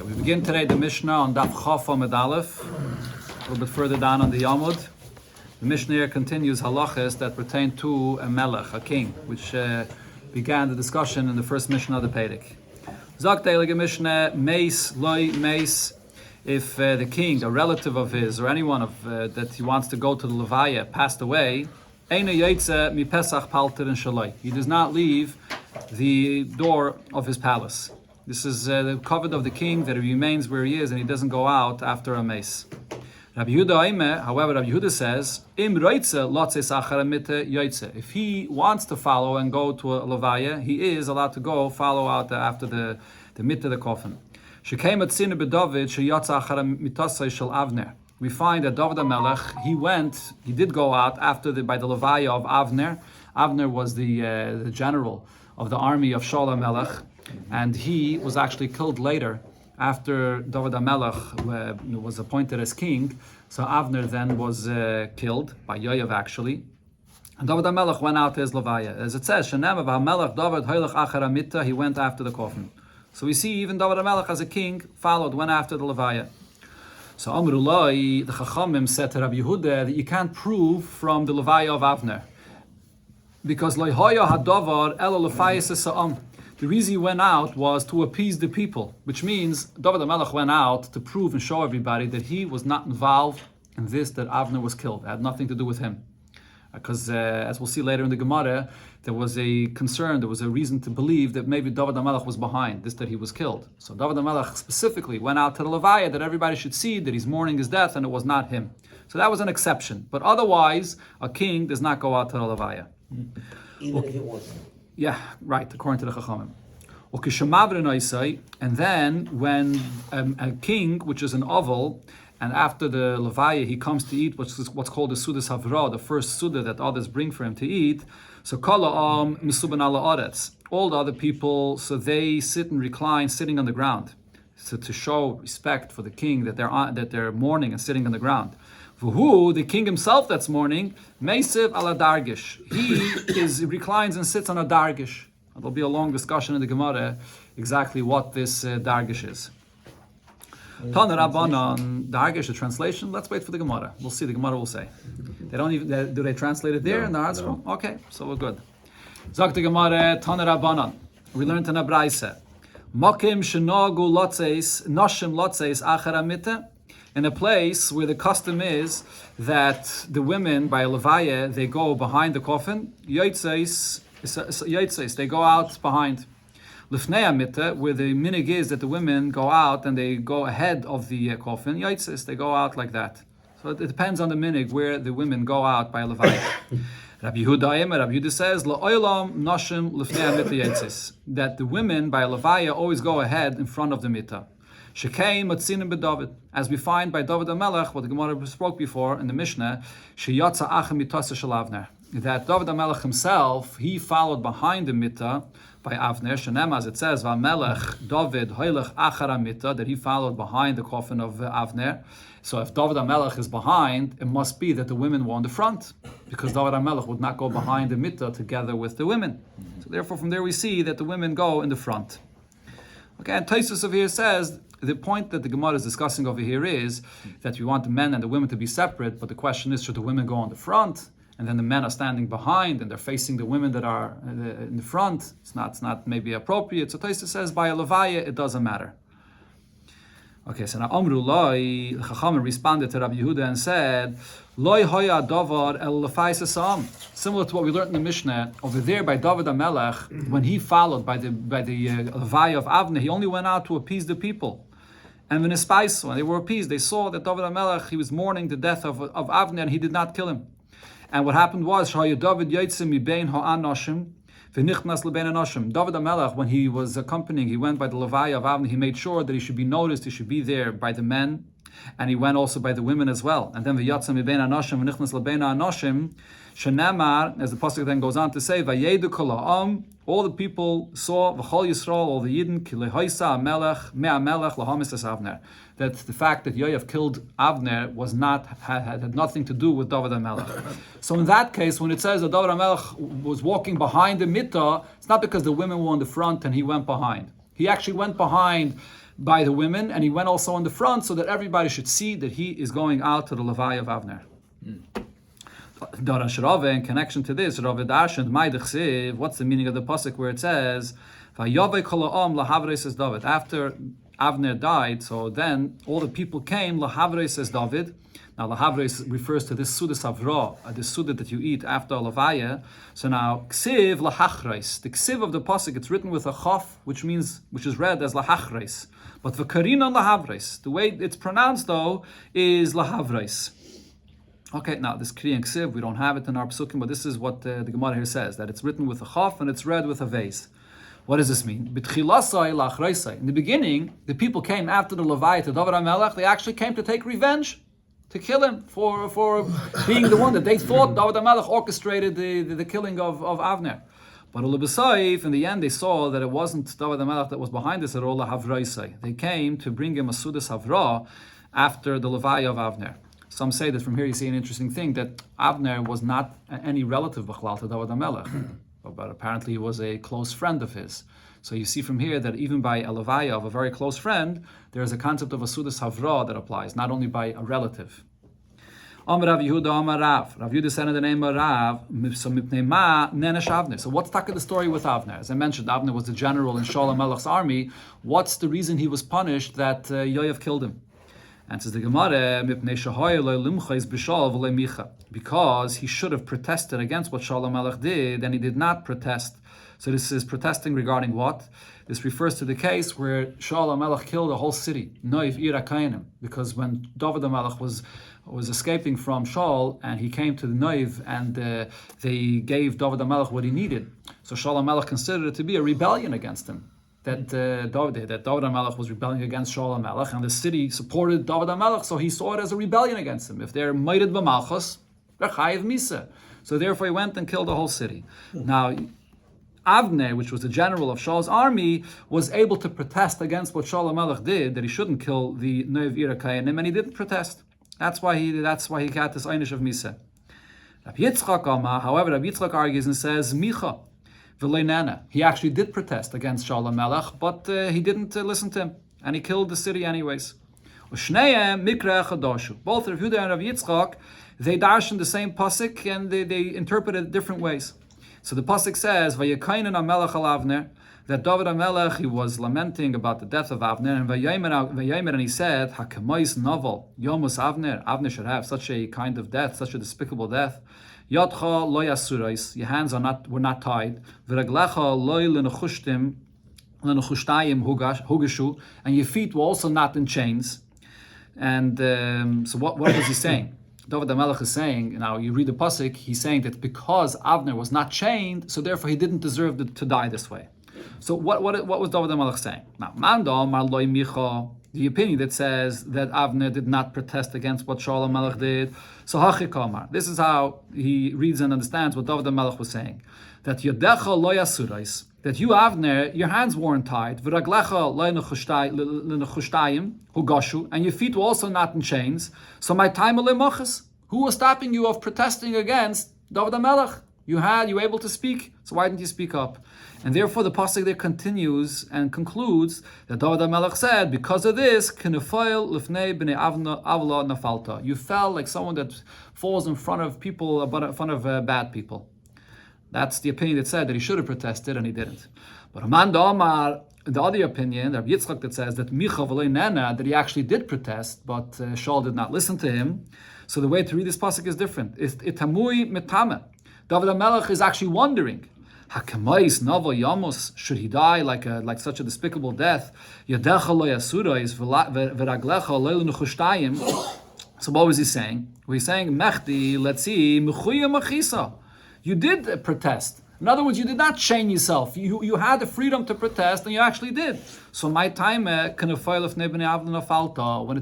We begin today the Mishnah on Daf Chaf Amud Aleph, a little bit further down on the Yamud. The Mishnah here continues halachas that pertain to a melech, a king, which began the discussion in the first Mishnah of the Perek. Zakt Eilige Mishnah, meis, loy, meis, if the king, a relative of his, or anyone of that he wants to go to the Levaya, passed away, Eina Yaitze mi Pesach palter and shaloi. He does not leave the door of his palace. This is the covenant of the king that he remains where he is and he doesn't go out after a mace. Rabbi Yehuda, however, Rabbi Yehuda says, Im roitze lotzes achar mitte yoitze. If he wants to follow and go to a levaya, he is allowed to go follow out after the mitte, the coffin. Shekei matzina beDavid sheyatza achar mitasei shel Avner. We find that David HaMelech, he did go out by the levaya of Avner. Avner was the general of the army of Shaul HaMelech. And he was actually killed later after David HaMelech was appointed as king. So Avner then was killed by Yoav actually. And David HaMelech went out to his Levaya. As it says, Shenem HaMelech David Hoylech Achar HaMittah, he went after the coffin. So we see even David HaMelech as a king went after the Levaya. So Amrullah, the Chachamim said to Rabbi Yehuda that you can't prove from the Levaya of Avner. Because Loihoya Hadavar Elo Lefayis Sa'am. The reason he went out was to appease the people, which means David HaMelech went out to prove and show everybody that he was not involved in this, that Avner was killed. It had nothing to do with him. Because as we'll see later in the Gemara, there was a concern, there was a reason to believe that maybe David HaMelech was behind this, that he was killed. So David HaMelech specifically went out to the Levaya that everybody should see that he's mourning his death and it was not him. So that was an exception. But otherwise, a king does not go out to the Levaya. Even if it wasn't. Yeah, right, according to the Chachamim. And then when a king, which is an oval, and after the Levaya he comes to eat what's called the Sudas Havra, the first Suda that others bring for him to eat, so Kala Misuban ala Aretz. All the other people, so they sit and recline, sitting on the ground. So to show respect for the king, that they're mourning and sitting on the ground. V'hu, the king himself that's mourning, Meisiv ala Dargish. He reclines and sits on a Dargish. There'll be a long discussion in the Gemara exactly what this Dargish is. Tana Rabbanan, Dargish, the translation, let's wait for the Gemara. We'll see, the Gemara will say. They don't even, do they translate it there in the article? No. Okay, so we're good. Zok the Gemara, Tana Rabbanan. We learned in a Braise. Mokim shenagu lotzeis, noshim lotzeis achar mitte. In a place where the custom is that the women, by Levaya, they go behind the coffin, Yaitzeis, they go out behind. Lifnei Amitta, where the minig is that the women go out and they go ahead of the coffin, Yaitzeis, they go out like that. So it depends on the minig where the women go out by Levaya. Rabbi Yehuda says, La'olam noshim lifnei Amitta Yaitzeis, that the women by Levaya always go ahead in front of the Mitta. Shekei matzinim beDavid, as we find by David HaMelech, what the Gemara spoke before in the Mishnah, sheyatza achem mitasa shel Avner, that David HaMelech himself, he followed behind the Mitta by Avner, Shenem, as it says, V'Melech David hoylech achar Mitta, that he followed behind the coffin of Avner. So if David HaMelech is behind, it must be that the women were on the front, because David HaMelech would not go behind the Mitta together with the women. So therefore, from there we see that the women go in the front. Okay, and Taisus over here says, the point that the Gemara is discussing over here is that we want the men and the women to be separate, but the question is, should the women go on the front, and then the men are standing behind, and they're facing the women that are in the front? It's not maybe appropriate. So Taisus says, by a Levaya, it doesn't matter. Okay, so now Amru Loi, Chachamim responded to Rabbi Yehuda and said, Loi hoya davar el lefais esam. Similar to what we learned in the Mishnah, over there by David HaMelech, when he followed by the Levaya of Avner, he only went out to appease the people. And when they were appeased, they saw that David HaMelech, he was mourning the death of Avner, and he did not kill him. And what happened was, David HaMelech, when he was accompanying, he went by the Levaya of Avner, he made sure that he should be noticed, he should be there by the men, and he went also by the women as well. And then v'yatsa mibein anoshim v'nichnas lebein anoshim shenamar, as the pasuk then goes on to say, vayedu kol ha'am, all the people saw v'chol Yisrael, all the Yidden, ki lehoisa melech me'amelech lahamis es Avner, that the fact that Yoav killed Avner had nothing to do with David HaMelech. So in that case, when it says that David HaMelech was walking behind the Mittah, it's not because the women were on the front and he went behind. He actually went behind by the women, and he went also in the front so that everybody should see that he is going out to the Levaya of Avner. Darash Rava, in connection to this, Rava Darshan, what's the meaning of the pasuk where it says, "Vayavei kol ha'am lahavres es David"? After Avner died, so then all the people came lahavres es David. Now lahavres refers to this suda savra, the suda that you eat after a levaya. So now ksiv lahachres, the ksiv of the pasuk, it's written with a chaf, which is read as lahachres. But the karina lahavres, the way it's pronounced though is lahavres. Okay, now this Kriya and Ksiv, we don't have it in our Psukim, but this is what the Gemara here says, that it's written with a Chaf and it's read with a Vase. What does this mean? In the beginning, the people came after the Levaya to David HaMelech, they actually came to take revenge, to kill him for being the one that they thought David HaMelech orchestrated the killing of Avner. But in the end, they saw that it wasn't David HaMelech that was behind this at all, they came to bring him a Sudas Havra after the Levaya of Avner. Some say that from here you see an interesting thing, that Avner was not any relative b'chlal to David HaMelech, but apparently he was a close friend of his. So you see from here that even by a levaya of a very close friend, there is a concept of a sudas havra that applies, not only by a relative. Amar Rav Yehuda Amar Rav. Rav Yehuda said in the name of Rav, so mipnei ma nenesh Avner. So what's the story with Avner? As I mentioned, Avner was the general in Shaul HaMelech's army. What's the reason he was punished that Yoav killed him? Answers the Gemara, because he should have protested against what Shaul HaMelech did, and he did not protest. So this is protesting regarding what? This refers to the case where Shaul HaMelech killed a whole city, Noiv Ir HaKayanim, because when David HaMelech was escaping from Shaul, and he came to the Noiv, and they gave David HaMelech what he needed. So Shaul HaMelech considered it to be a rebellion against him. That David HaMelech was rebelling against Shaul HaMelech, and the city supported David HaMelech, so he saw it as a rebellion against him. If they're meited b'malchus, they're chayiv misa. So therefore he went and killed the whole city. Now, Avner, which was the general of Shaul's army, was able to protest against what Shaul HaMelech did, that he shouldn't kill the Noiv Ir HaKayanim, and he didn't protest. That's why he got this einish of misa. Rabbi Yitzchak, however, Rabbi Yitzchak argues and says, Micha, he actually did protest against Shaul HaMelech, but he didn't listen to him, and he killed the city anyways. Both Rav Yehuda and Rav Yitzchak, they darshan the same pasuk, and they interpret it different ways. So the pasuk says, "Vayekainen HaMelech al Avner," that David HaMelech, he was lamenting about the death of Avner, and Vayomer, and he said, "Hakamais novel Yomus Avner. Avner should have such a kind of death, such a despicable death. Yadcha lo yasurais, your hands were not tied. V'raglecha lo lenechushtim lenechushtayim hugashu, and your feet were also not in chains." And so what was he saying? David HaMelech is saying, now you read the pasuk, he's saying that because Avner was not chained, so therefore he didn't deserve to die this way. So what was David HaMelech saying? Now, Manda Mar Loi Micha, the opinion that says that Avner did not protest against what Shaul HaMelech did. So Hachikamar, this is how he reads and understands what David HaMelech was saying. That Yodecha lo yasurais, that you Avner, your hands weren't tied, V'raglecha lo lenechushtayim hugashu, and your feet were also not in chains. So my time alemachas, who was stopping you of protesting against David HaMelech? You were able to speak, so why didn't you speak up? And therefore the pasuk there continues and concludes that David HaMelech said, because of this, Kinefayil lifnei b'nei avla nafalta. You fell like someone that falls in front of people, in front of bad people. That's the opinion that said that he should have protested and he didn't. But Amanda Omar, the other opinion, Rabbi Yitzchak, that says that Micha v'lei nena, that he actually did protest, but Shaul did not listen to him. So the way to read this pasuk is different. It's itamui metame. David HaMelech is actually wondering, Hakamais Navo Yamos, should he die like such a despicable death? Yadecha lo yasurais v'raglecha lo lenechushtayim. So what was he saying? Well, he's saying, Mechdi, let's see, mechuya machisa. You did protest. In other words, you did not chain yourself. You had the freedom to protest, and you actually did. So my time, when it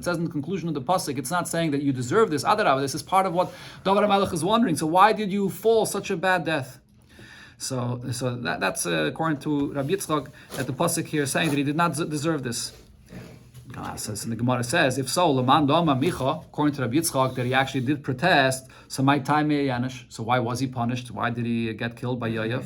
says in the conclusion of the pasuk, it's not saying that you deserve this. This is part of what David HaMelech is wondering. So why did you fall such a bad death? So that's according to Rabbi Yitzchak, that the pasuk here is saying that he did not deserve this. And the Gemara says, if so, Laman Doma Micha, according to Rabbi Yitzchak, that he actually did protest, so my time Yanish. So why was he punished? Why did he get killed by Yoav?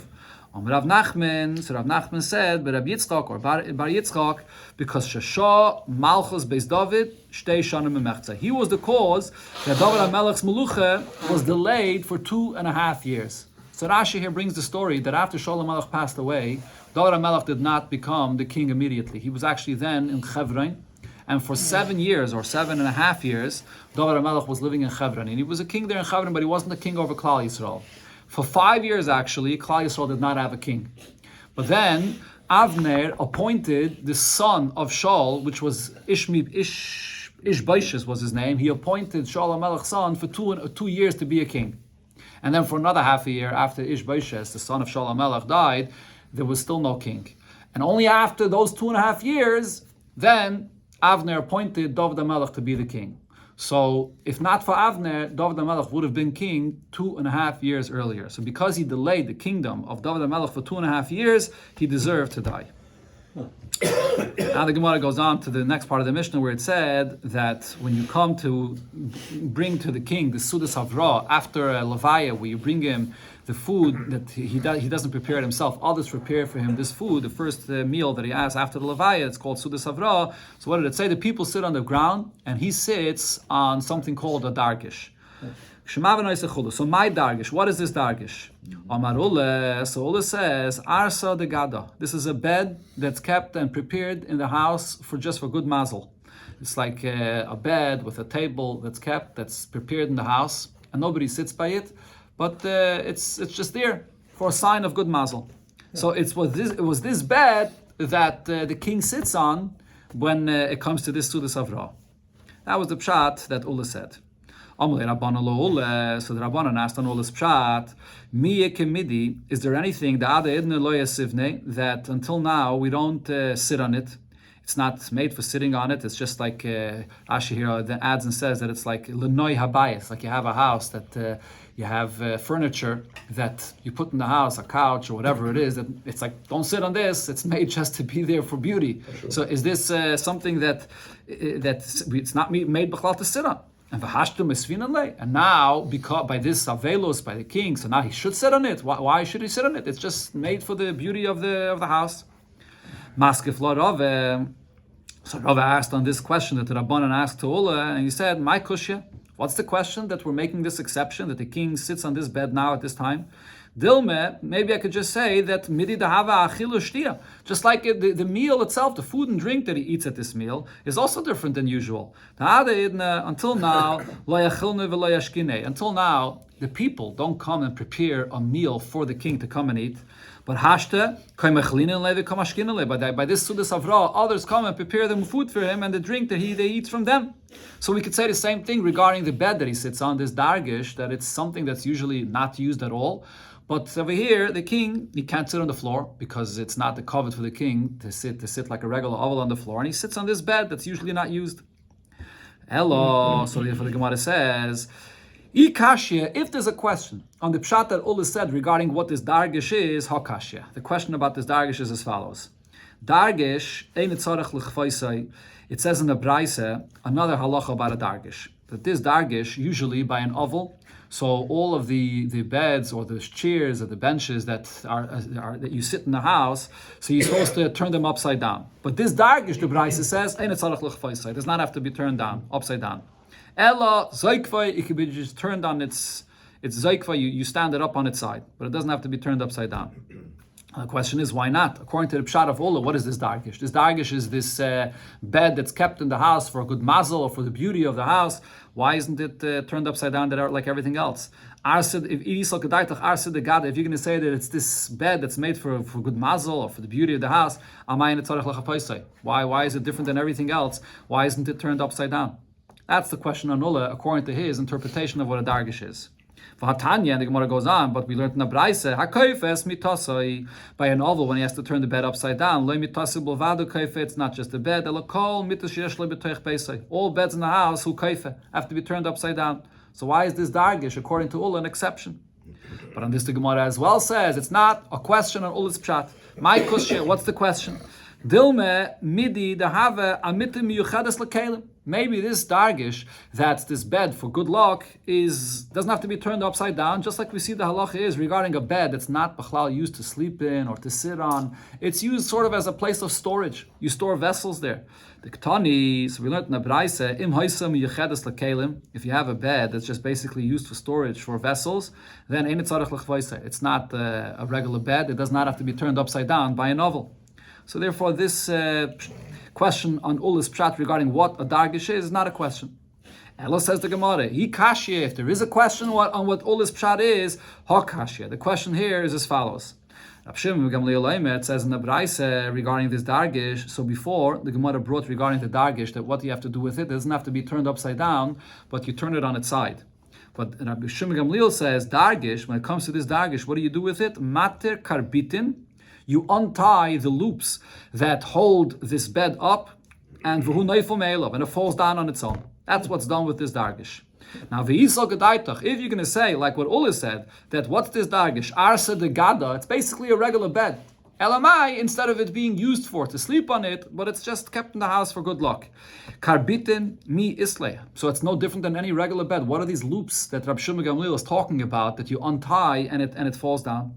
Rav Nachman, so Rav Nachman said, but Rav Yitzchak or Bar Yitzchak, because Shasha Malchus Beis David Shtei Shanim Memechza. He was the cause that David HaMelech's Melucha was delayed for 2.5 years. So Rashi here brings the story that after Shalom Melech passed away, David HaMelech did not become the king immediately. He was actually then in Hebron, and for 7 years or 7.5 years, David HaMelech was living in Hebron, and he was a king there in Hebron, but he wasn't a king over Klal Yisrael. For 5 years, actually, Klal Yisrael did not have a king. But then Avner appointed the son of Shaul, which was Ishbaishas was his name. He appointed Shaul HaMelech's son for 2 years to be a king. And then for another half a year after Ishbaishas, the son of Shaul HaMelech, died, there was still no king. And only after those 2.5 years, then Avner appointed David HaMelech to be the king. So, if not for Avner, David HaMelech would have been king 2.5 years earlier. So, because he delayed the kingdom of David HaMelech for 2.5 years, he deserved to die. Now the Gemara goes on to the next part of the Mishnah where it said that when you come to bring to the king the Sudas Havra after a Levaya, where you bring him the food that he doesn't prepare it himself, others prepare for him this food, the first meal that he has after the Levaya, it's called Sudas Havra. So what did it say? The people sit on the ground and he sits on something called a dargish. So my dargish, what is this dargish? So Ula says, Arsa de Gada. This is a bed that's kept and prepared in the house for good mazel. It's like a bed with a table that's prepared in the house, and nobody sits by it, but it's just there for a sign of good mazel. So it was this bed that the king sits on when it comes to this Sudas Havra. That was the pshat that Ula said. So the Rabbanan asked on Ula's pshat, is there anything that until now we don't sit on it? It's not made for sitting on it. It's just like Rashi here adds and says that it's like lenoi habayis, like you have a house that you have furniture that you put in the house, a couch or whatever it is. That it's like, don't sit on this. It's made just to be there for beauty. Sure. So is this something that it's not made b'chlal to sit on? And now, because by this Avelos, by the king, so now he should sit on it. Why should he sit on it? It's just made for the beauty of the house. Maskef lo Rava. So Rava asked on this question that the Rabbanan asked to Ula, and he said, "My kushya, what's the question that we're making this exception that the king sits on this bed now at this time?" Dilme, maybe I could just say that midi dahava achilu shtia. Just like the meal itself, the food and drink that he eats at this meal is also different than usual. Until now, until now, the people don't come and prepare a meal for the king to come and eat. But by this Sudas Havra, others come and prepare them food for him and the drink that he eats from them. So we could say the same thing regarding the bed that he sits on, this dargish, that it's something that's usually not used at all. But over here, the king, he can't sit on the floor because it's not the covet for the king to sit like a regular oval on the floor, and he sits on this bed that's usually not used. Hello, so therefore the Gemara says, Ikashia, if there's a question on the pshat that Ula said regarding what this dargish is, hakashia. The question about this dargish is as follows. Dargish, it says in the Braise, another halacha about a dargish, that this dargish, usually by an oval, so all of the beds or the chairs or the benches that that you sit in the house, so you're supposed to turn them upside down. But this dargish, the Braise says, it does not have to be turned down, upside down. Ella zaykva, it could be just turned on its zaykva, you stand it up on its side, but it doesn't have to be turned upside down. The question is, why not? According to the Pshat of Ola, what is this dargish? This dargish is this bed that's kept in the house for a good mazel or for the beauty of the house. Why isn't it turned upside down like everything else? If you're going to say that it's this bed that's made for good mazel or for the beauty of the house, why is it different than everything else? Why isn't it turned upside down? That's the question on Ula, according to his interpretation of what a dargish is. V'hatanya, and the Gemara goes on, but we learned in the Braise, hakoifes mitasai, by a novel when he has to turn the bed upside down. Lo mitasai b'lvadu kaife, it's not just a bed. Elokol mitas sheyesh lo b'toich beisai. All beds in the house who kaife have to be turned upside down. So why is this dargish, according to Ula, an exception? But on this the Gemara as well says it's not a question on Ula's pshat. My kushya, what's the question? Dilme midi dehave amitim miyuchades lekelim. Maybe this dargish, that's this bed for good luck, doesn't have to be turned upside down, just like we see the halacha is regarding a bed that's not b'chlal used to sleep in or to sit on. It's used sort of as a place of storage. You store vessels there. The Ketani, so we learned in the Braise, im haisam yechedes lekelim. If you have a bed that's just basically used for storage for vessels, then ein tzarich lechvaisa. It's not a regular bed. It does not have to be turned upside down by a novel. So therefore, this question on Ulis Pshat regarding what a dargish is not a question. Elo says the Gemara, Hikashia, if there is a question on what Ulis Pshat is, Hakashia. The question here is as follows. It says in the Braise regarding this dargish, so before the Gemara brought regarding the dargish that what you have to do with it doesn't have to be turned upside down, but you turn it on its side. But Rabbi Shimon Gamliel says, dargish, when it comes to this dargish, what do you do with it? Mater karbitin. You untie the loops that hold this bed up, and it falls down on its own. That's what's done with this dargish. Now, if you're going to say, like what Ula said, that what's this dargish? Arsa de gada, it's basically a regular bed. Elamai, instead of it being used to sleep on it, but it's just kept in the house for good luck. Karbitin mi isle. So it's no different than any regular bed. What are these loops that Rabbi Shimon Gamliel is talking about that you untie and it falls down?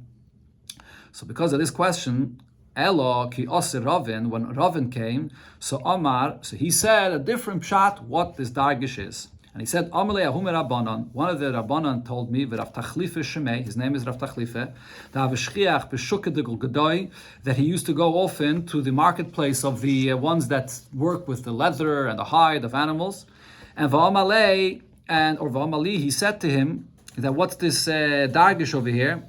So because of this question, Elo ki osir Ravin, when Ravin came, so Amar, so he said a different pshat what this dargish is. And he said, Amalei Ahumer Rabbanan, one of the Rabbanan told me, Rav Tachlife Shemei, his name is Rav Tachlife, that he used to go often to the marketplace of the ones that work with the leather and the hide of animals. And Va'amalei, or Va'amali, he said to him, that what's this dargish over here?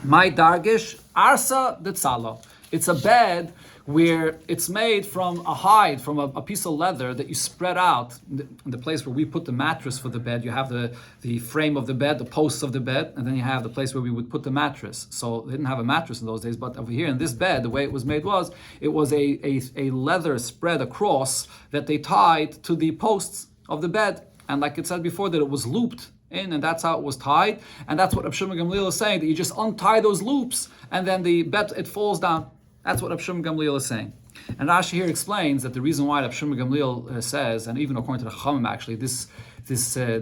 My dargish, Arsa de Tzala. It's a bed where it's made from a hide, from a piece of leather that you spread out. In the place where we put the mattress for the bed, you have the frame of the bed, the posts of the bed, and then you have the place where we would put the mattress. So they didn't have a mattress in those days, but over here in this bed, the way it was made was, it was a leather spread across that they tied to the posts of the bed. And like it said before, that it was looped in, and that's how it was tied. And that's what Rav Shimon Gamliel is saying, that you just untie those loops, and then the bed, it falls down. That's what Rav Shimon Gamliel is saying. And Rashi here explains that the reason why Rav Shimon Gamliel says, and even according to the Chachamim actually, this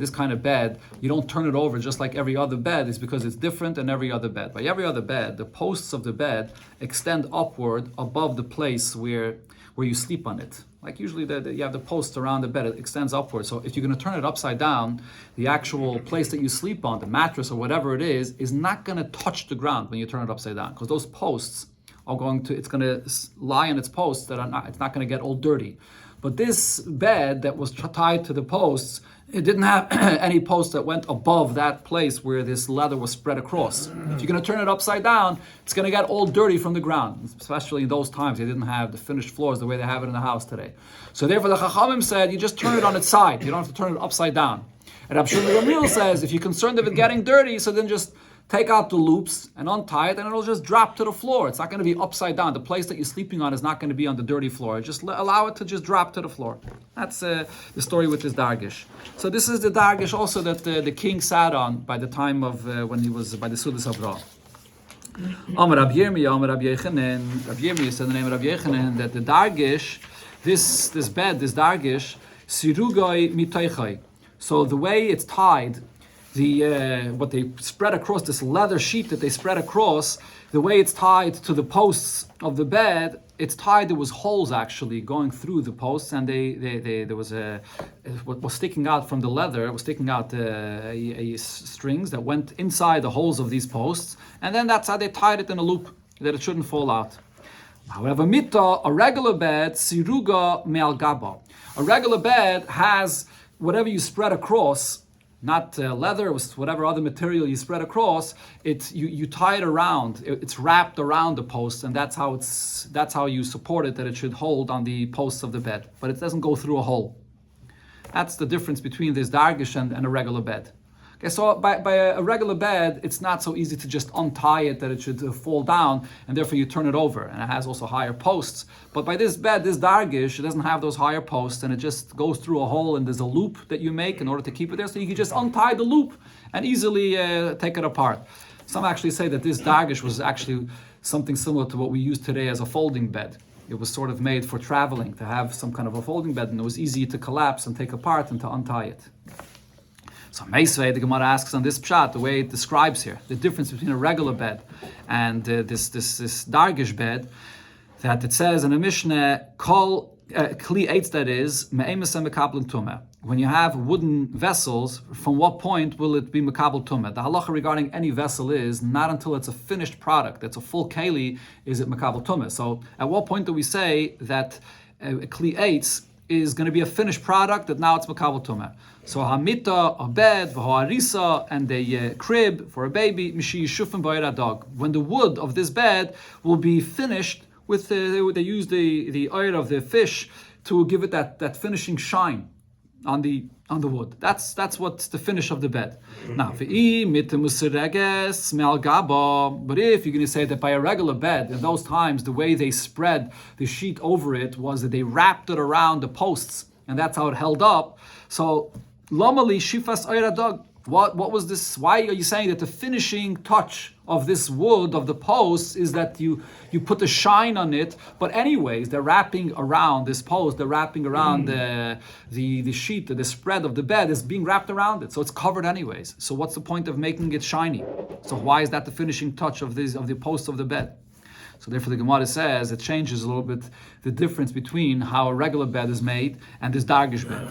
kind of bed, you don't turn it over just like every other bed, is because it's different than every other bed. By every other bed, the posts of the bed extend upward above the place where you sleep on it. Like usually you have the posts around the bed, it extends upward. So if you're going to turn it upside down, the actual place that you sleep on, the mattress or whatever it is not going to touch the ground when you turn it upside down. Because those posts are it's going to lie on its posts it's not going to get all dirty. But this bed that was tied to the posts, it didn't have any posts that went above that place where this leather was spread across. If you're going to turn it upside down, it's going to get all dirty from the ground. Especially in those times, they didn't have the finished floors the way they have it in the house today. So therefore the Chachamim said, you just turn it on its side. You don't have to turn it upside down. And Rav Shimon Gamliel says, if you're concerned of it getting dirty, so then just take out the loops and untie it, and it'll just drop to the floor. It's not going to be upside down. The place that you're sleeping on is not going to be on the dirty floor. Just allow it to just drop to the floor. That's the story with this dargish. So this is the dargish also that the king sat on by the time of when he was by the Sudas Avraham. Amar Rabbi Yirmiyah, Amar Rabbi Yechanan. Rabbi Yirmiyah said the name of Rabbi Yechanan that the dargish, this bed, this dargish, sirugoi mitaychai. So the way it's tied, what they spread across, this leather sheet that they spread across, the way it's tied to the posts of the bed, it's tied. There was holes actually going through the posts, and there was what was sticking out from the leather. It was sticking out strings that went inside the holes of these posts, and then that's how they tied it in a loop that it shouldn't fall out. However, a regular bed, siruga me'al gaba. A regular bed has whatever you spread across. Not leather, whatever other material you spread across, you tie it around. It's wrapped around the post, and that's how you support it, that it should hold on the posts of the bed. But it doesn't go through a hole. That's the difference between this dargish and a regular bed. Okay, so by a regular bed, it's not so easy to just untie it that it should fall down, and therefore you turn it over, and it has also higher posts. But by this bed, this dargish, it doesn't have those higher posts, and it just goes through a hole, and there's a loop that you make in order to keep it there, so you can just untie the loop and easily take it apart. Some actually say that this dargish was actually something similar to what we use today as a folding bed. It was sort of made for traveling, to have some kind of a folding bed, and it was easy to collapse and take apart and to untie it. So Meisvei, the Gemara asks on this pshat, the way it describes here, the difference between a regular bed and this dargish bed, that it says in the Mishnah, Kol Kli Eitz, that is, Me'emes Mekabel Tumah. When you have wooden vessels, from what point will it be Mekabel Tumah? The halacha regarding any vessel is not until it's a finished product, it's a full keli, is it Mekabel Tumah. So at what point do we say that Kli Eitz is going to be a finished product, that now it's Mekabel Tumah? So hamita, a bed, v'ho'arisa, and a crib for a baby, mishi yishufim b'ayir dog. When the wood of this bed will be finished, with they use the oil of the fish to give it that finishing shine on the wood. That's what's the finish of the bed. Now, but if you're going to say that by a regular bed, in those times the way they spread the sheet over it was that they wrapped it around the posts, and that's how it held up. So Lomali shifas oira dog. What was this? Why are you saying that the finishing touch of this wood of the post is that you put the shine on it? But anyways, they're wrapping around this post. They're wrapping around the sheet, the spread of the bed is being wrapped around it, so it's covered anyways. So what's the point of making it shiny? So why is that the finishing touch of the post of the bed? So therefore the Gemara says it changes a little bit the difference between how a regular bed is made and this dargish bed.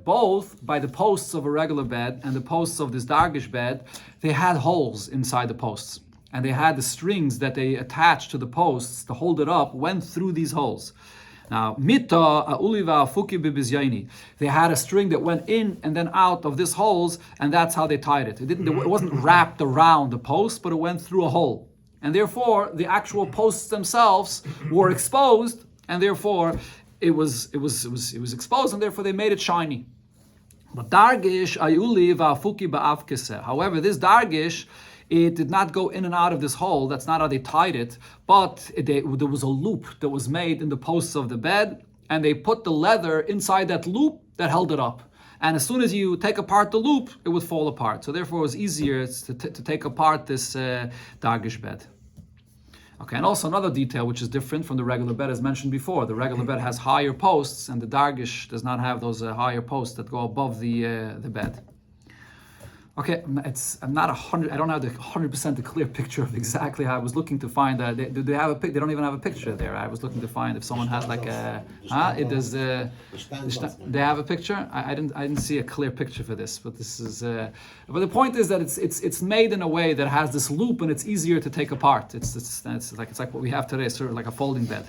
Both by the posts of a regular bed and the posts of this dargish bed, they had holes inside the posts. And they had the strings that they attached to the posts to hold it up, went through these holes. Now, they had a string that went in and then out of these holes, and that's how they tied it. It wasn't wrapped around the post, but it went through a hole. And therefore, the actual posts themselves were exposed, and therefore it was exposed, and therefore they made it shiny. But dargish ayuli va'afuki ba'av keseh. However, this dargish, it did not go in and out of this hole. That's not how they tied it. But there was a loop that was made in the posts of the bed, and they put the leather inside that loop that held it up. And as soon as you take apart the loop, it would fall apart. So therefore, it was easier to take apart this dargish bed. Okay, and also another detail which is different from the regular bed, as mentioned before. The regular bed has higher posts, and the dargish does not have those higher posts that go above the bed. Okay, I'm not 100. I don't have the 100% the clear picture of exactly how I was looking to find. Do they have a pic? They don't even have a picture there. I was looking to find if someone has like a. It does. They have a picture. I didn't see a clear picture for this, but this is. But the point is that it's made in a way that has this loop, and it's easier to take apart. It's like what we have today, sort of like a folding bed.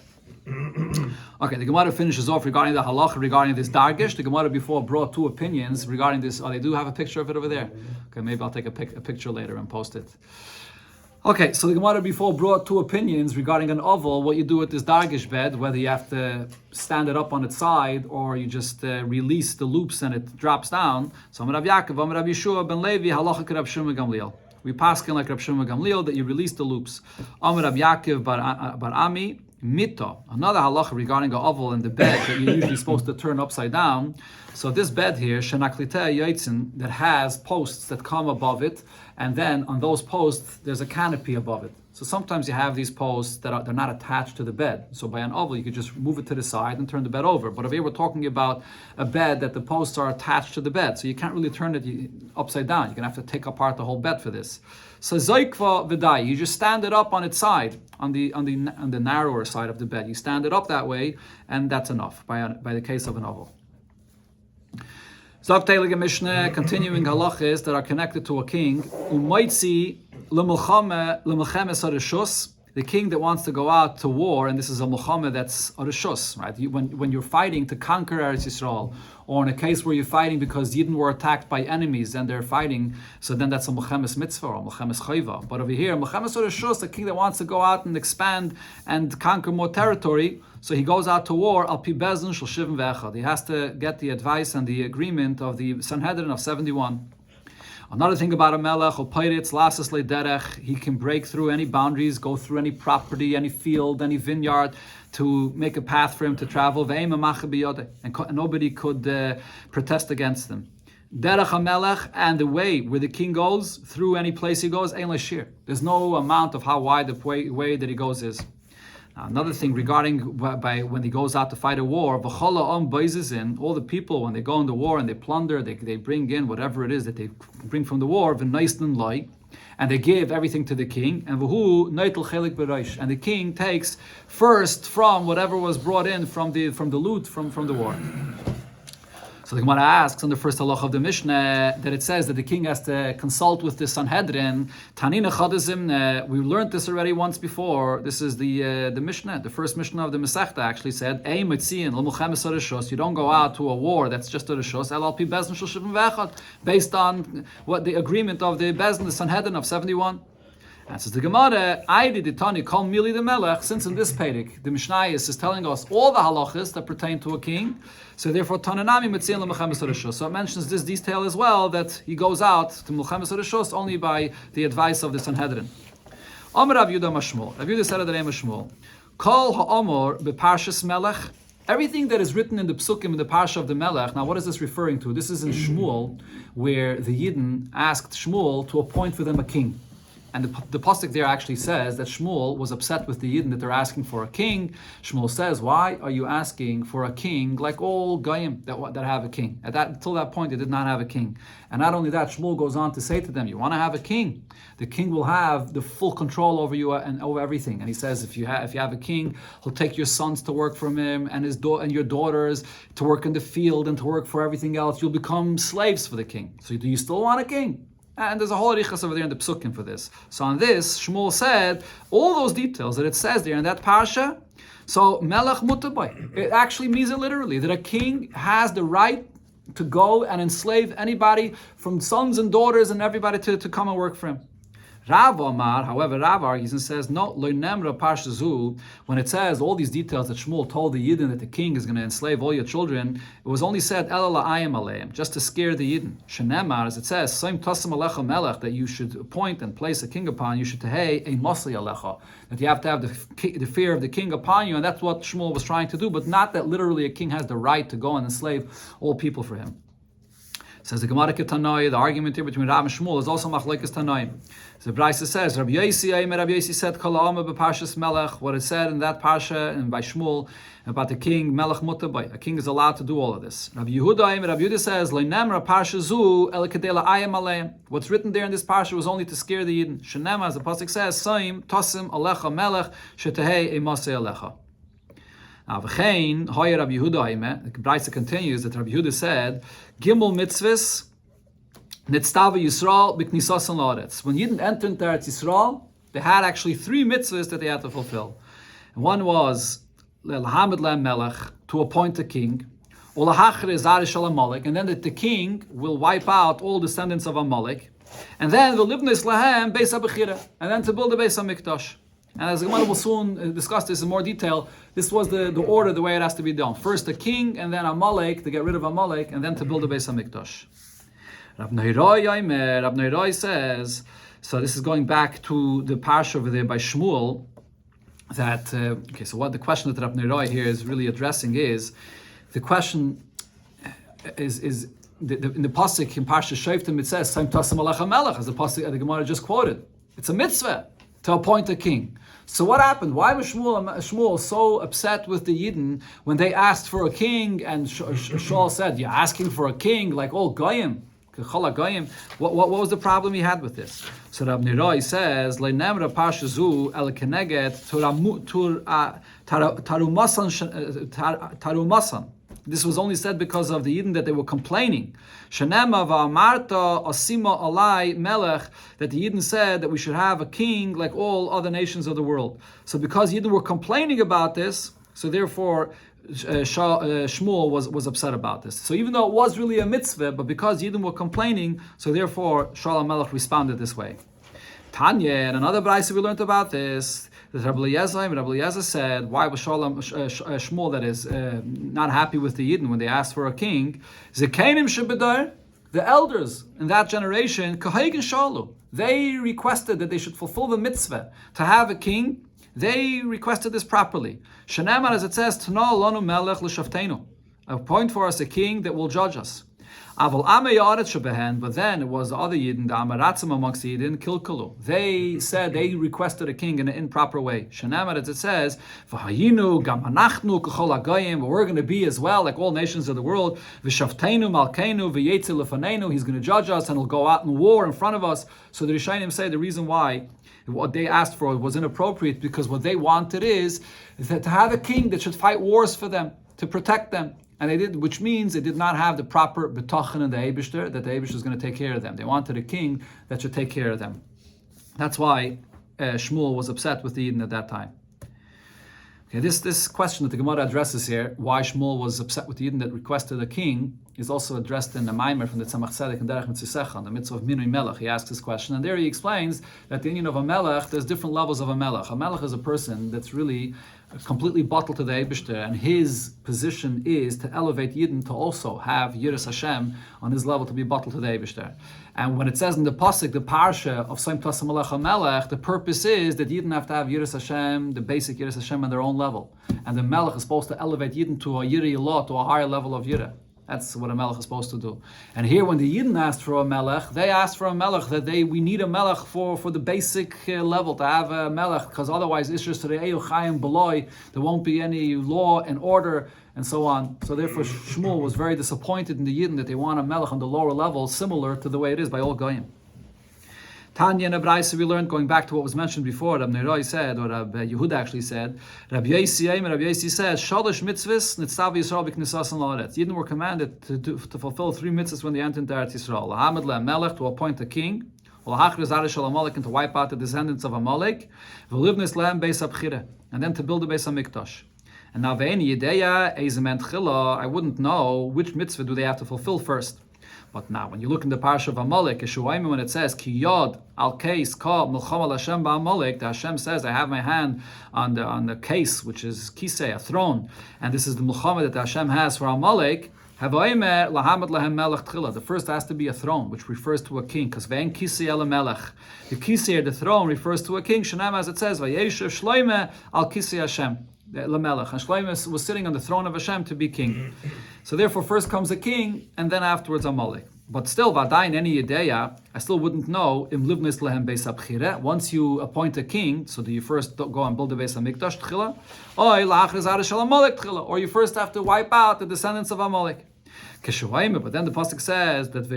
Okay, the Gemara finishes off regarding the halacha regarding this dargish. The Gemara before brought two opinions regarding this. Oh, they do have a picture of it over there. Okay, maybe I'll take a picture later and post it. Okay, so the Gemara before brought two opinions regarding an oval, what you do with this dargish bed, whether you have to stand it up on its side or you just release the loops and it drops down. So Amar Rav Yaakov, Amar Rav Yeshua ben Levi, halacha k'Rav Shimon Gamliel. We paskin like Rav Shimon Gamliel that you release the loops. Amar Rav Yaakov bar Ami, Mito, another halacha regarding an oval in the bed that you're usually supposed to turn upside down. So this bed here, shenaklitei yotzin, that has posts that come above it, and then on those posts there's a canopy above it. So sometimes you have these posts that they're not attached to the bed. So by an oval you could just move it to the side and turn the bed over. But if we were talking about a bed that the posts are attached to the bed, so you can't really turn it upside down. You're gonna have to take apart the whole bed for this. So zoikva v'dai, you just stand it up on its side, on the narrower side of the bed. You stand it up that way, and that's enough by the case of an oval. Zok Teilige Mishnah, continuing halachas that are connected to a king. Umaitzi l'melchemes harishus, the king that wants to go out to war, and this is a melchama that's harishus, right? When you're fighting to conquer Eretz Yisrael, or in a case where you're fighting because Yidden were attacked by enemies and they're fighting, so then that's a melchemes mitzvah or melchemes chayva. But over here, melchemes harishus, the king that wants to go out and expand and conquer more territory, so he goes out to war, al pi bezin shel shivim ve'echad. He has to get the advice and the agreement of the Sanhedrin of 71. Another thing about a melech, he can break through any boundaries, go through any property, any field, any vineyard, to make a path for him to travel. And nobody could protest against them. Derech HaMelech, and the way where the king goes, through any place he goes, ein l'shir. There's no amount of how wide the way that he goes is. Now, another thing regarding by when he goes out to fight a war, all the people, when they go into war and they plunder, they bring in whatever it is that they bring from the war, and they give everything to the king, and the king takes first from whatever was brought in from the loot from the war. So the Gemara asks on the first halach of the Mishnah that it says that the king has to consult with the Sanhedrin. Tanina Chadazimne, we learned this already once before. This is the Mishnah, the first Mishnah of the Masechta actually said, you don't go out to a war that's just a Rishos, based on what the agreement of the Bezdin, the Sanhedrin of 71. And says the Gemara, since in this Perek, the Mishnah is telling us all the halachas that pertain to a king, so therefore Tananami Metzion L'Melchemes HaRishos. So it mentions this detail as well, that he goes out to Melchemes HaRishos only by the advice of the Sanhedrin. Amar Rav Yehuda Mashmuel. Rav Yehuda said at the name of Shmuel, Kol ha'amor beparshas Melech. Everything that is written in the Psukim in the Parsha of the Melech. Now, what is this referring to? This is in Shmuel, where the Yidden asked Shmuel to appoint for them a king. And the pasuk there actually says that Shmuel was upset with the Yidden that they're asking for a king. Shmuel says, "Why are you asking for a king like all Goyim that have a king?" Until that point, they did not have a king. And not only that, Shmuel goes on to say to them, "You want to have a king? The king will have the full control over you and over everything." And he says, if you have a king, he'll take your sons to work for him and and your daughters to work in the field and to work for everything else. You'll become slaves for the king. So do you still want a king? And there's a whole arichas over there in the psukim for this. So on this, Shmuel said all those details that it says there in that parsha. So melech mutabai, it actually means it literally that a king has the right to go and enslave anybody, from sons and daughters and everybody to come and work for him. Rav Omar, however, Rav argues and says, no, lo nemra parshazu, when it says all these details that Shmuel told the Yidden that the king is going to enslave all your children, it was only said, ela la'ayim aleim, just to scare the Yidden. Shenemar, as it says, Saim tasim alecha melech, that you should appoint and place a king upon you, should tehei a mosli alecha, that you have to have the fear of the king upon you, and that's what Shmuel was trying to do, but not that literally a king has the right to go and enslave all people for him. Says the Gemara Ketanoi, the argument here between Rav and Shmuel is also machlekes Tanoim. So the Brisa says, Rabbi Yosi said, Kol ha'amor b'parshas Melech, what it said in that parsha and by Shmuel about the king, Melech mutabai, a king is allowed to do all of this. Rabbi Yehuda says, Lo nemra parsha zu el kedei la'ayim aleim. What's written there in this parsha was only to scare the Yidden. Shenema, as the pasuk says, Saim tasim alecha melech shetehei emasei alecha. Now, v'chein hoyer Rabbi Yehuda, the Brisa continues that Rabbi Yehuda said, Gimel mitzvahs nitztava Yisrael b'knisasan la'aretz. When Yidden entered into Eretz Yisrael, they had actually 3 mitzvahs that they had to fulfill. And one was l'hamid lehem melech, to appoint a king, u'lahachre zarish al Amalek, and then that the king will wipe out all descendants of Amalek, and then v'libnis lahem beis ha'bechira, and then to build a beis ha'mikdash. And as the Gemara will soon discuss this in more detail, this was the order, the way it has to be done. First a king, and then Amalek, to get rid of Amalek, and then to build a Beis HaMikdash. Rav Neiroi says, so this is going back to the parsha over there by Shmuel, that, so what the question that Rav Neiroi here is really addressing is, the question is in the pasuk in Parsha Shoftim it says, Saim tasim alecha melech, as the pasuk the Gemara just quoted. It's a mitzvah to appoint a king. So what happened? Why was Shmuel so upset with the Yidden when they asked for a king? And Shaul said, "You're asking for a king like all Goyim, Kechala Goyim." What was the problem he had with this? So Rav Niroi says, "Leinemra parshazu el keneged tarumasan." This was only said because of the Yidden that they were complaining. Shenema va'amarta asima alai melech, that the Yidden said that we should have a king like all other nations of the world. So because Yidden were complaining about this, so therefore Shmuel was upset about this. So even though it was really a mitzvah, but because Yidden were complaining, so therefore Shaul HaMelech responded this way. Tanya, and another brayso we learned about this, that Rabbi Eliezer said, why was Shmuel, that is, not happy with the Yidden when they asked for a king? Zekanim shebedar, the elders in that generation, kahaygen shalu, they requested that they should fulfill the mitzvah to have a king. They requested this properly. Shenamar, as it says, Tana lanu melech l'shaftenu, appoint for us a king that will judge us. But then it was the other Yidden, the Amaratzim amongst the Yidden, Kilkalu. They said they requested a king in an improper way. Shanamar, as it says, V'hayinu gamanachnu k'chol hagayim, but we're going to be as well like all nations of the world. V'shavteinu malkeinu v'yetzi lefaneinu. He's going to judge us and he'll go out in war in front of us. So the Rishonim say the reason why what they asked for was inappropriate because what they wanted is that to have a king that should fight wars for them, to protect them. And they did, which means they did not have the proper betochen in the Eibishter, that the Eibishter is going to take care of them. They wanted a king that should take care of them. That's why Shmuel was upset with the Eden at that time. Okay, this question that the Gemara addresses here, why Shmuel was upset with the Eden that requested a king, is also addressed in the Maimer from the Tzemach Tzedek and Derech Mitzisecha, on the mitzvah of Minui Melech. He asks this question, and there he explains that the union of a Melech, there's different levels of a Melech. A Melech is a person that's really completely bottled to the Eibishter, and his position is to elevate Yidden to also have Yiras Hashem on his level to be bottled to the Eibishter. And when it says in the Pasuk, the Parsha of Soim Tasa Melech HaMelech, the purpose is that Yidden have to have Yiras Hashem, the basic Yiras Hashem on their own level. And the Melech is supposed to elevate Yidden to a Yirah Yillah, to a higher level of Yirah. That's what a melech is supposed to do. And here, when the Yidden asked for a melech, they asked for a melech that we need a melech for the basic level, to have a melech, because otherwise, Ishris Re'eu Chaim Beloy, there won't be any law and order, and so on. So therefore, Shmuel was very disappointed in the Yidden that they want a melech on the lower level, similar to the way it is by all Goyim. Tanya and Abraisa, we learned, going back to what was mentioned before, Rab Neroi said, or Rab Yehuda actually said, Rab Yesi said, Shalosh mitzvahs nitzav Yisrael b'knisas and la'aretz. Yidden were commanded to fulfill 3 mitzvahs when they entered into Eretz Yisrael. Lahamad le'melech, to appoint a king, L'hachriz arish al-Amalek, and to wipe out the descendants of Amalek, V'livnis le'em beis abchire, and then to build a beis hamikdash. And now ve'eni yedeya eizement chila, I wouldn't know which mitzvah do they have to fulfill first. But now, when you look in the Parsha of Amalek, Yeshuaim, when it says, Ki yod al case ka milcham al Hashem ba'Amalek, the Hashem says, I have my hand on the case, which is kisei, a throne, and this is the milchama that the Hashem has for Amalek. Havoimer lahamad lahem melech tchila. The first has to be a throne, which refers to a king, because ve'en kisei el melech. The kisei, the throne, refers to a king. Shanam, as it says, vayeshev shloime al kisei Hashem. Lamelech. And Shlomo was sitting on the throne of Hashem to be king. So therefore, first comes a king, and then afterwards Amalek. But still, Vadayin any Yedeya, I still wouldn't know, Im Livnis Lehem Beis HaBchireh, once you appoint a king, so do you first go and build a Beis HaMikdash Tchila? Or you first have to wipe out the descendants of Amalek. But then the Pasuk says that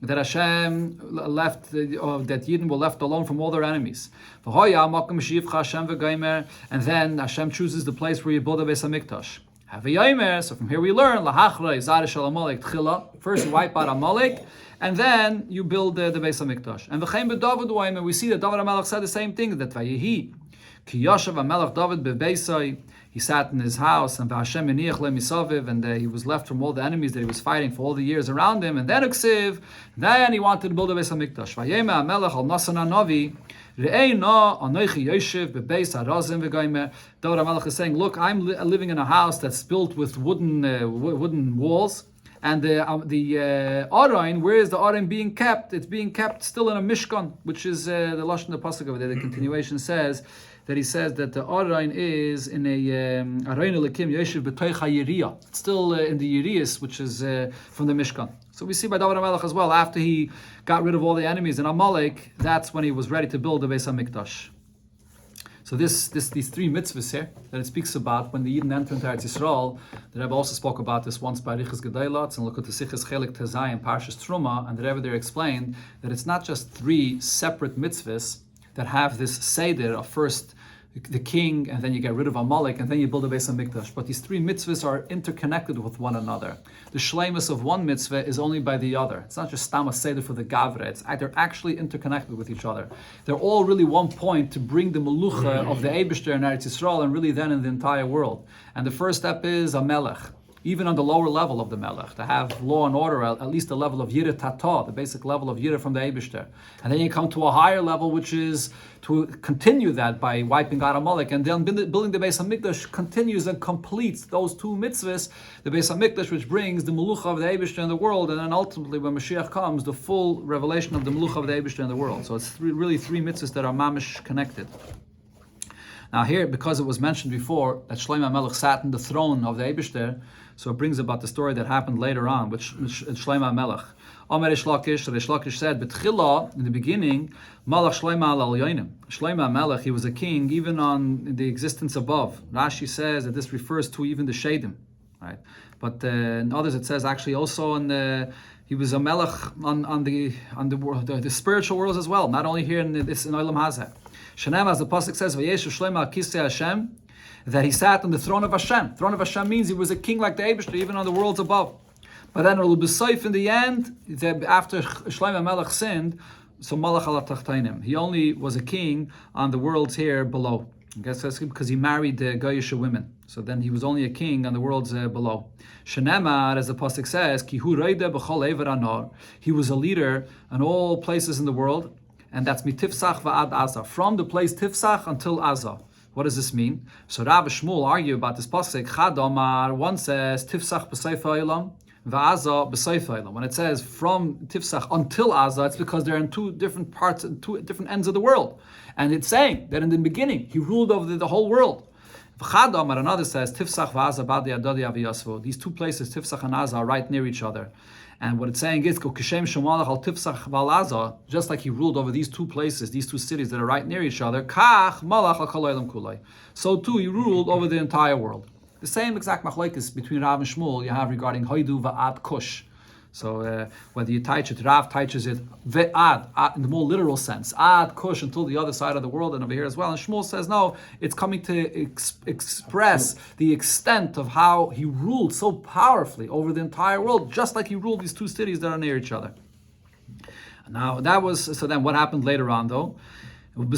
that Hashem left, that Yidden were left alone from all their enemies. And then Hashem chooses the place where you build a Beis HaMikdash. So from here we learn, first you wipe out Amalek, and then you build the Beis HaMikdash. And we see that David HaMelech said the same thing, that Vayehi, Ki Yashav HaMelech David beBeisai, he sat in his house, and Hashem and he was left from all the enemies that he was fighting for all the years around him. And then Uksiv, then he wanted to build a Beis HaMikdash. Vayema HaMelech al Nasan HaNavi, Re'eina anoichi yoshev bebeis harazim v'gaimer. David HaMelech is saying, look, I'm living in a house that's built with wooden walls, and the Arain, where is the Arain being kept? It's being kept still in a Mishkan, which is the Lashon the Pasuk over there. The continuation says that he says that the Arain is in a Arain Elikim Yoshev b'toich ha'yiriyah. It's still in the Yiriyas, which is from the Mishkan. So we see by David HaMelech as well, after he got rid of all the enemies in Amalek, that's when he was ready to build the Beis HaMikdash. So these 3 mitzvahs here that it speaks about when the Yidden enter into Eretz Yisrael, the Rebbe also spoke about this once by Riches Gedailot, and look at the Sichas Chelik Tezai and Parshas Truma, and the Rebbe there explained that it's not just 3 separate mitzvahs that have this seder of first the king, and then you get rid of Amalek, and then you build a Beis HaMikdash. But these 3 mitzvahs are interconnected with one another. The shleimus of one mitzvah is only by the other. It's not just stam a seder for the gavra. They're actually interconnected with each other. They're all really one point to bring the melucha of the Eibishter in Eretz Yisrael, and really then in the entire world. And the first step is a melech. Even on the lower level of the melech, to have law and order, at least the level of Yireh Tata, the basic level of Yireh from the Eibishter. And then you come to a higher level, which is to continue that by wiping out Amalek. And then building the Beis HaMikdash continues and completes those 2 mitzvahs, the Beis HaMikdash, which brings the Melucha of the Eibishter in the world, and then ultimately, when Mashiach comes, the full revelation of the Melucha of the Eibishter in the world. So it's really 3 mitzvahs that are mamish connected. Now here, because it was mentioned before that Shlomo Melech sat in the throne of the Eibishter, so it brings about the story that happened later on, which Shlomo Melech. Omer Reish Lakish said, "Betchila, in the beginning, Malach Shlomo al Yonim. Shlomo Melech, he was a king even on the existence above." Rashi says that this refers to even the Shadim, right? But in others it says actually also he was a Melech on the world, the spiritual worlds as well, not only here in Olam Hazeh. Shenem, as the pasuk says, "Vayeshu Shlomo al Kisei Hashem," that he sat on the throne of Hashem. Throne of Hashem means he was a king like the Eibishter, even on the worlds above. But then in the end, after Shlomo Melech sinned, so Malach ala Tachtainim, he only was a king on the worlds here below. I guess that's because he married Goyish women. So then he was only a king on the worlds below. Shenemar, as the pasuk says, Ki hu roide b'chol eiver anor. He was a leader in all places in the world, and that's mitifsach va'ad Azah, from the place Tifsach until Azah. What does this mean? So Rav and Shmuel argue about this pasuk. Chad Omar, one says Tifsach b'seif ha'olam, va'Azah b'seif ha'olam. When it says from Tifsach until Azah, it's because they're in two different parts, two different ends of the world, and it's saying that in the beginning he ruled over the whole world. Chad Omar, another says Tifsach va'Azah b'adei adodi aviyasvu. These two places, Tifsach and Azah, are right near each other. And what it's saying is, just like he ruled over these two places, these two cities that are right near each other, so too he ruled over the entire world. The same exact machlokes between Rav and Shmuel you have regarding Hoidu va'ad Kush. So whether you teach it, Rav teaches it ve'ad, in the more literal sense, ad Kush, until the other side of the world, and over here as well. And Shmuel says no, it's coming to express the extent of how he ruled so powerfully over the entire world, just like he ruled these two cities that are near each other. Now that was, so then what happened later on though? But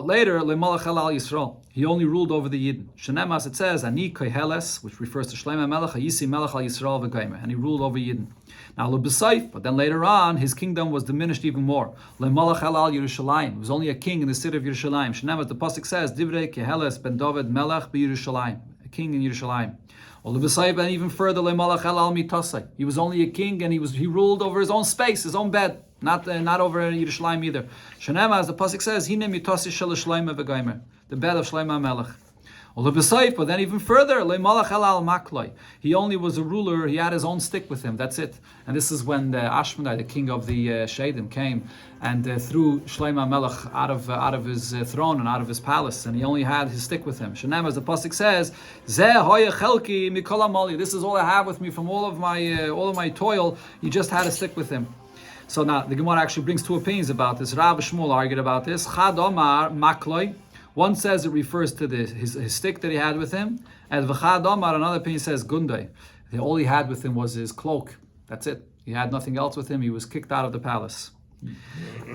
later, Yisrael, he only ruled over the Yidden. Shenem, as it says, Ani Koheles, which refers to Shlomo Melech, Yisi Melech al Yisrael v'Gaimer, and he ruled over Yidden. Now, but then later on, his kingdom was diminished even more. Lemalach al Yerushalayim, he was only a king in the city of Yerushalayim. Shenem, as the pasuk says, Divrei Koheles ben David Melech b'Yerushalayim, a king in Yerushalayim. And even further, Lemalach al Mitasai, he was only a king, and he ruled over his own space, his own bed. Not over Yerushalayim either. Shanema, as the pasuk says, Hine mitasi shel Shlomo v'Gaimer, the bed of Shlomo Melech. But then even further, le'malach al makloi. He only was a ruler. He had his own stick with him. That's it. And this is when the Ashmanai, the king of the Shadim, came and threw Shlomo Melech out of his throne and out of his palace, and he only had his stick with him. Shanema, as the pasuk says, Zeh hoya chelki mikol amali. This is all I have with me from all of my toil. He just had a stick with him. So now the Gemara actually brings two opinions about this. Rav and Shmuel argued about this. Chad Omar makloi. One says it refers to his stick that he had with him, and V'chad Omar, another opinion says gundai. All he had with him was his cloak. That's it. He had nothing else with him. He was kicked out of the palace.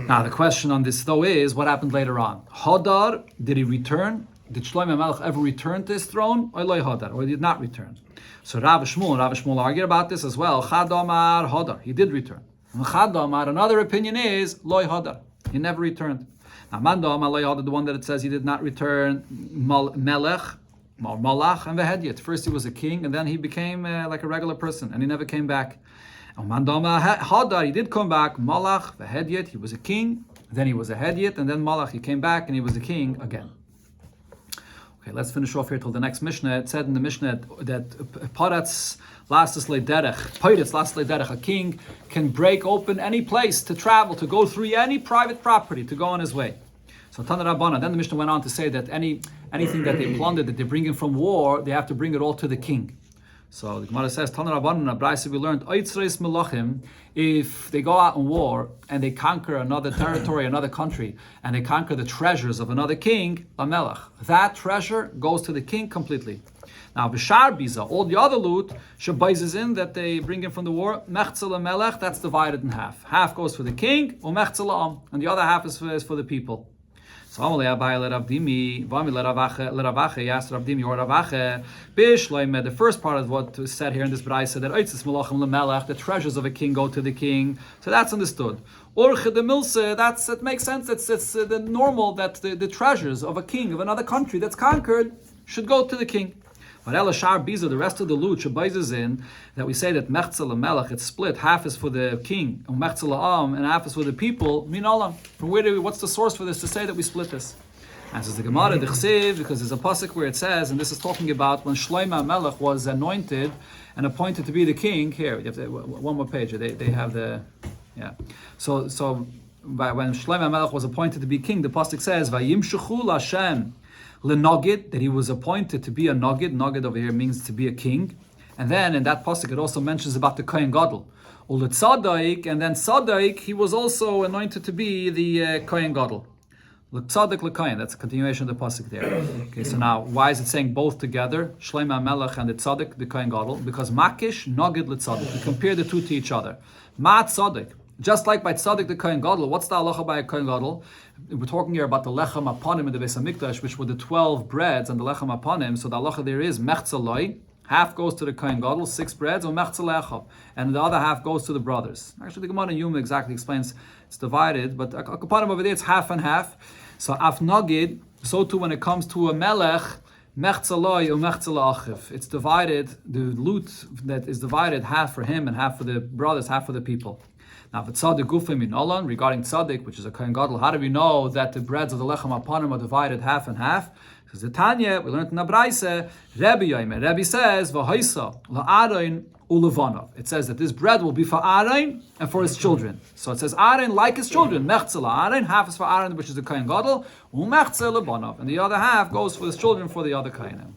Now the question on this though is, what happened later on? Hadar, did he return? Did Shlomo Melech ever return to his throne? Or Hadar, or he did not return? So Rav and Shmuel argued about this as well. Chad Omar Hadar, he did return. Chad Omar, another opinion is Loi Hadar, he never returned. Now Manda Omar Loi Hadar, the one that it says he did not return, Melech, Malach, and Vehediet. First he was a king, and then he became like a regular person, and he never came back. Manda Omar Hadar, he did come back, Malach, Vehediet, he was a king, then he was a Hediet, and then Malach, he came back, and he was a king again. Okay, let's finish off here till the next Mishnah. It said in the Mishnah that Paratz Lasses Lederech, a king can break open any place to travel, to go through any private property, to go on his way. So Tana Rabbana, then the Mishnah went on to say that anything that they plundered, that they bring in from war, they have to bring it all to the king. So the Gemara says, Tana Rabbana, Braisa, we learned, if they go out in war and they conquer another territory, another country, and they conquer the treasures of another king, Lamelech, that treasure goes to the king completely. Now, Bishar Biza, all the other loot, Shabbais in that they bring in from the war, Mechzel Melech, that's divided in half. Half goes for the king, Mechzel and the other half is for the people. So the first part of what is said here in this Braisa, that the treasures of a king go to the king. So that's understood. That makes sense. It's the normal that the treasures of a king of another country that's conquered should go to the king. But Elashar Biza, the rest of the loot, Shabbais in that we say that Mechzel Melech, it's split. Half is for the king, and Mechzel and half is for the people. Minalam. From what's the source for this to say that we split this? And says the Gemara, the Chsiv, because there's a pasuk where it says, and this is talking about when Shlomo Melech was anointed and appointed to be the king. Here, you have to, one more page. They have the, yeah. So when Shlomo Melech was appointed to be king, the pasuk says, "Vayimshechu Lashem lenogid," that he was appointed to be a nogid. Nogid over here means to be a king. And then in that pasuk, it also mentions about the Kohen Gadol. Uletzadaik, and then Sadaik, he was also anointed to be the Kohen Gadol. L'tzadik l'kohen, that's a continuation of the pasuk there. Okay, so now, why is it saying both together, Shlomo Melech and the tzadik, the Kohen Gadol? Because makish, nogid l'tzadik. We compare the two to each other. Ma tzadik, just like by tzadik the Kohen Gadol, what's the halacha by a Kohen Gadol? We're talking here about the lechem aponim in the Beis Hamikdash, which were the 12 breads and the lechem aponim. So the halacha there is mechzaloi. Half goes to the Kohen Gadol, 6 breads, or mechzalecha, and the other half goes to the brothers. Actually, the Gemara in Yuma exactly explains it's divided, but aponim over there it's half and half. So af nagid, so too when it comes to a melech, mechzaloi or mechzalachiv, it's divided. The loot that is divided, half for him and half for the brothers, half for the people. Now, for tzaddik gufim in Olam, regarding tzaddik, which is a Kohen Gadol, how do we know that the breads of the lechem aponim are divided half and half? Because the Tanya, we learned in the Braise, Rebbe says, V'hoisa la'aron u'levanov. It says that this bread will be for Aaron and for his children. So it says Aaron like his children, mechze la'aron, half is for Aaron, which is the Kohen Gadol, u'mechze levanov, and the other half goes for his children for the other Kohenim.